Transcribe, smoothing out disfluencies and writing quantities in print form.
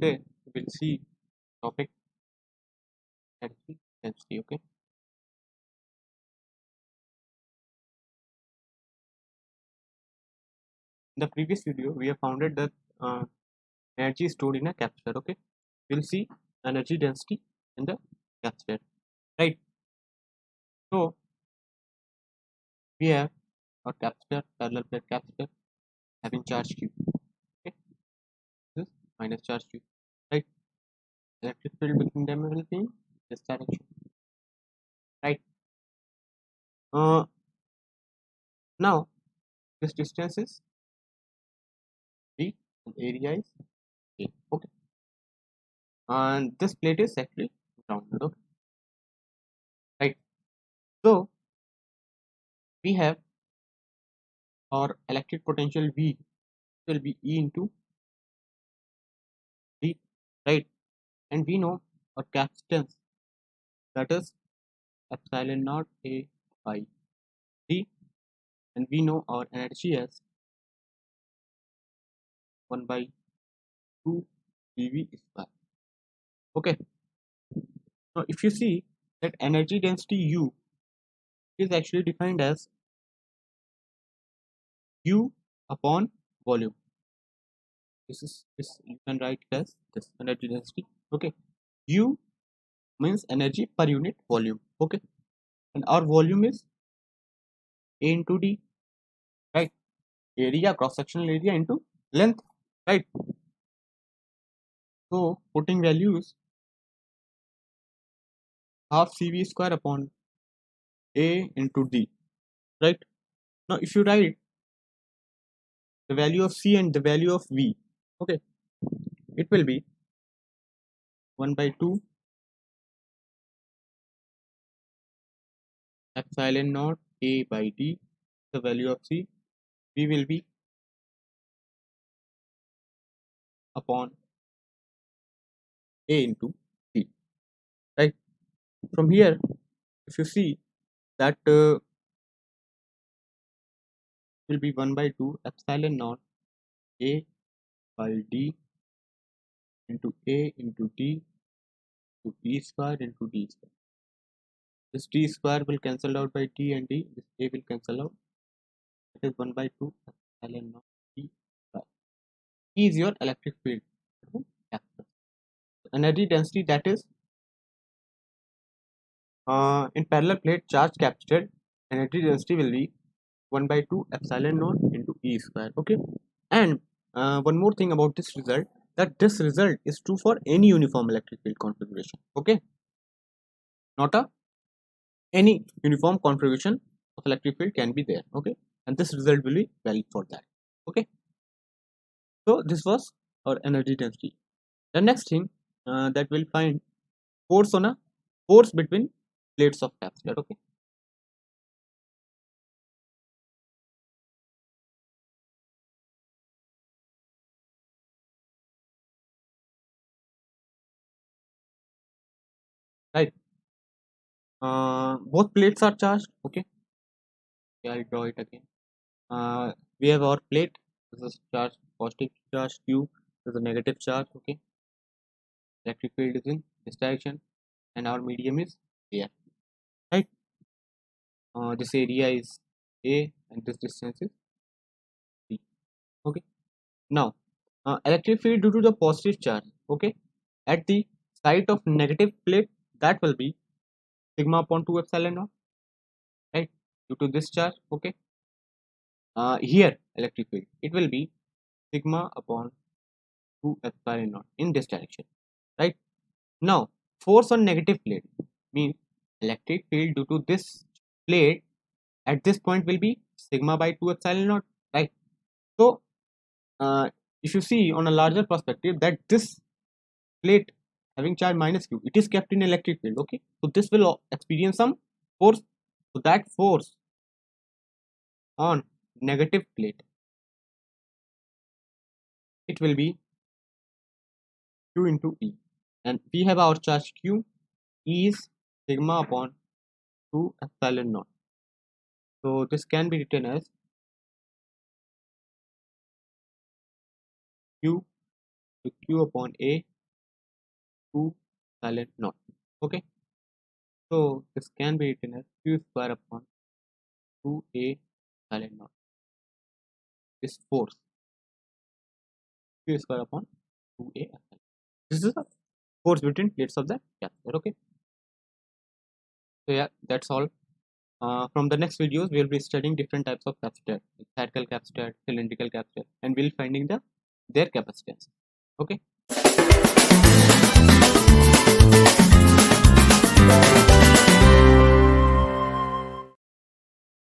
Today we will see topic energy density. Okay. In the previous video, we have founded that energy is stored in a capacitor. Okay. We'll see energy density in the capacitor. Right. So we have a capacitor, parallel plate capacitor having charge Q. Okay. This is minus charge Q. Right. Electric field between them will be in this direction. Right. Now this distance is D and area is A. Okay. And this plate is actually grounded. Okay. Right. So we have our electric potential V will be E into D, right? And we know our capacitance, that is epsilon naught A by D, and we know our energy as 1 by 2 dV square. Okay. Now if you see that energy density U is actually defined as U upon volume. This you can write it as this energy density. Okay. U means energy per unit volume. Okay. And our volume is A into D, right? Area, cross sectional area into length, right? So putting values half CV square upon A into D, right? Now if you write the value of C and the value of V, okay, it will be 1 by 2 epsilon naught A by D, the value of C. V will be upon A into D, right? From here, if you see that will be 1 by 2 epsilon naught A by D into A into D to D square into D square. This D square will cancel out by D and D. This A will cancel out. It is 1 by 2 epsilon naught D square. E is your electric field. Energy density, that is in parallel plate charge captured, energy density will be 1 by 2 epsilon naught into E square. Okay. And one more thing about this result, that this result is true for any uniform electric field configuration. Okay. Not a any uniform configuration of electric field can be there. Okay. And this result will be valid for that. Okay. So this was our energy density. The next thing that we'll find force between plates of capacitor. Okay. Right. Both plates are charged. Okay. Yeah, I'll draw it again. We have our plate. This is charge, positive charge Q. This is a negative charge. Okay. Electric field is in this direction, and our medium is air. Right. This area is A, and this distance is B. Okay. Now, electric field due to the positive charge. Okay. At the side of negative plate, that will be sigma upon 2 epsilon naught. Right. Due to this charge. Okay. Here electric field, it will be sigma upon 2 epsilon naught in this direction, right? Now force on negative plate means electric field due to this plate at this point will be sigma by 2 epsilon naught, right? So if you see on a larger perspective that this plate having charge minus q, it is kept in electric field. Okay, so this will experience some force, so that force on negative plate, it will be q into E, and we have our charge q. E is sigma upon 2 epsilon naught. So this can be written as q to q upon A 2 silent knot. Okay, so this can be written as Q square upon 2A silent knot is force Q square upon 2A. This is the force between plates of the capacitor. Okay, so yeah, that's all. From the next videos, we'll be studying different types of capacitor, spherical capacitor, cylindrical capacitor, and we'll finding their capacitance. Okay.